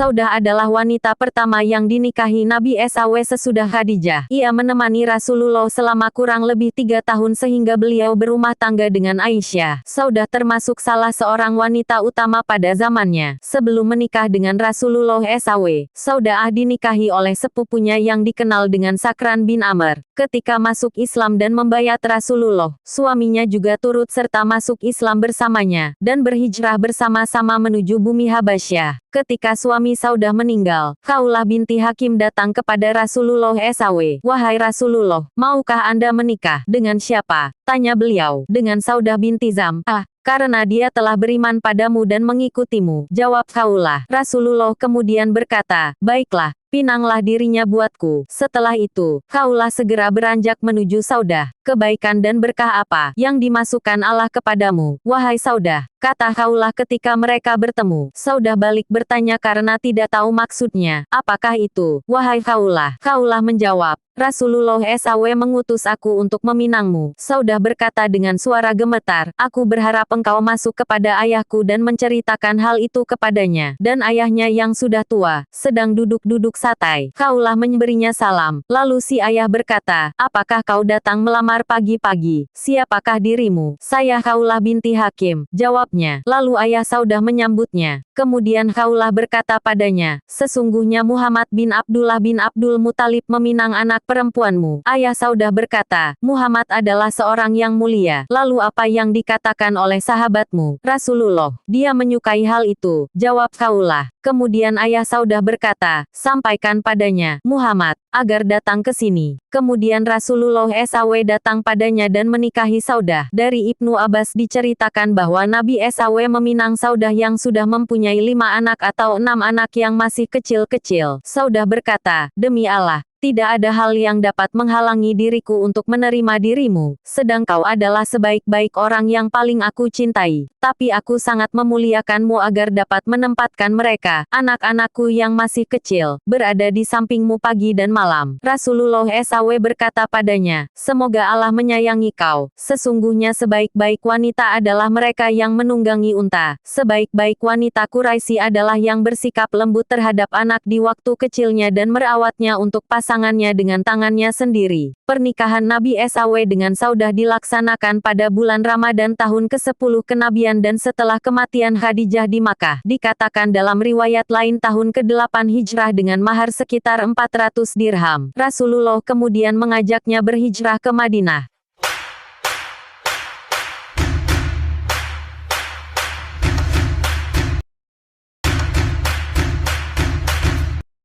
Saudah adalah wanita pertama yang dinikahi Nabi SAW sesudah Khadijah. Ia menemani Rasulullah selama kurang lebih 3 tahun sehingga beliau berumah tangga dengan Aisyah. Saudah termasuk salah seorang wanita utama pada zamannya. Sebelum menikah dengan Rasulullah SAW, Saudah dinikahi oleh sepupunya yang dikenal dengan Sakran bin Amr. Ketika masuk Islam dan membayat Rasulullah, suaminya juga turut serta masuk Islam bersamanya, dan berhijrah bersama-sama menuju bumi Habasyah. Ketika suami Saudah meninggal, Khawlah binti Hakim datang kepada Rasulullah SAW. "Wahai Rasulullah, maukah Anda menikah? Dengan siapa?" tanya beliau. "Dengan Saudah binti Zam'ah, karena dia telah beriman padamu dan mengikutimu," jawab Khawlah. Rasulullah kemudian berkata, "Baiklah, pinanglah dirinya buatku." Setelah itu, Khawlah segera beranjak menuju Saudah. "Kebaikan dan berkah apa yang dimasukkan Allah kepadamu, wahai Saudah?" kata Khawlah ketika mereka bertemu. Saudah balik bertanya karena tidak tahu maksudnya. "Apakah itu, wahai Khawlah?" Khawlah menjawab, "Rasulullah SAW mengutus aku untuk meminangmu." Saudah berkata dengan suara gemetar, "Aku berharap engkau masuk kepada ayahku dan menceritakan hal itu kepadanya." Dan ayahnya yang sudah tua, sedang duduk-duduk santai. Khawlah memberinya salam. Lalu si ayah berkata, "Apakah kau datang melamar pagi-pagi? Siapakah dirimu?" "Saya Khawlah binti Hakim," jawabnya. Lalu ayah Saudah menyambutnya. Kemudian Khawlah berkata padanya, "Sesungguhnya Muhammad bin Abdullah bin Abdul Muthalib meminang anak perempuanmu." Ayah Saudah berkata, "Muhammad adalah seorang yang mulia. Lalu apa yang dikatakan oleh sahabatmu, Rasulullah?" "Dia menyukai hal itu," jawab Khawlah. Kemudian ayah Saudah berkata, "Sampaikan padanya, Muhammad, agar datang ke sini." Kemudian Rasulullah SAW datang padanya dan menikahi Saudah. Dari Ibnu Abbas diceritakan bahwa Nabi SAW meminang Saudah yang sudah mempunyai 5 anak atau 6 anak yang masih kecil-kecil. Saudah berkata, "Demi Allah, tidak ada hal yang dapat menghalangi diriku untuk menerima dirimu, sedang kau adalah sebaik-baik orang yang paling aku cintai. Tapi aku sangat memuliakanmu agar dapat menempatkan mereka, anak-anakku yang masih kecil, berada di sampingmu pagi dan malam." Rasulullah SAW berkata padanya, "Semoga Allah menyayangi kau. Sesungguhnya sebaik-baik wanita adalah mereka yang menunggangi unta. Sebaik-baik wanita Quraisy adalah yang bersikap lembut terhadap anak di waktu kecilnya dan merawatnya untuk pasangannya dengan tangannya sendiri." Pernikahan Nabi SAW dengan Saudah dilaksanakan pada bulan Ramadan tahun ke-10 kenabian dan setelah kematian Khadijah di Makkah. Dikatakan dalam riwayat lain tahun ke-8 Hijrah dengan mahar sekitar 400 dirham. Rasulullah kemudian mengajaknya berhijrah ke Madinah.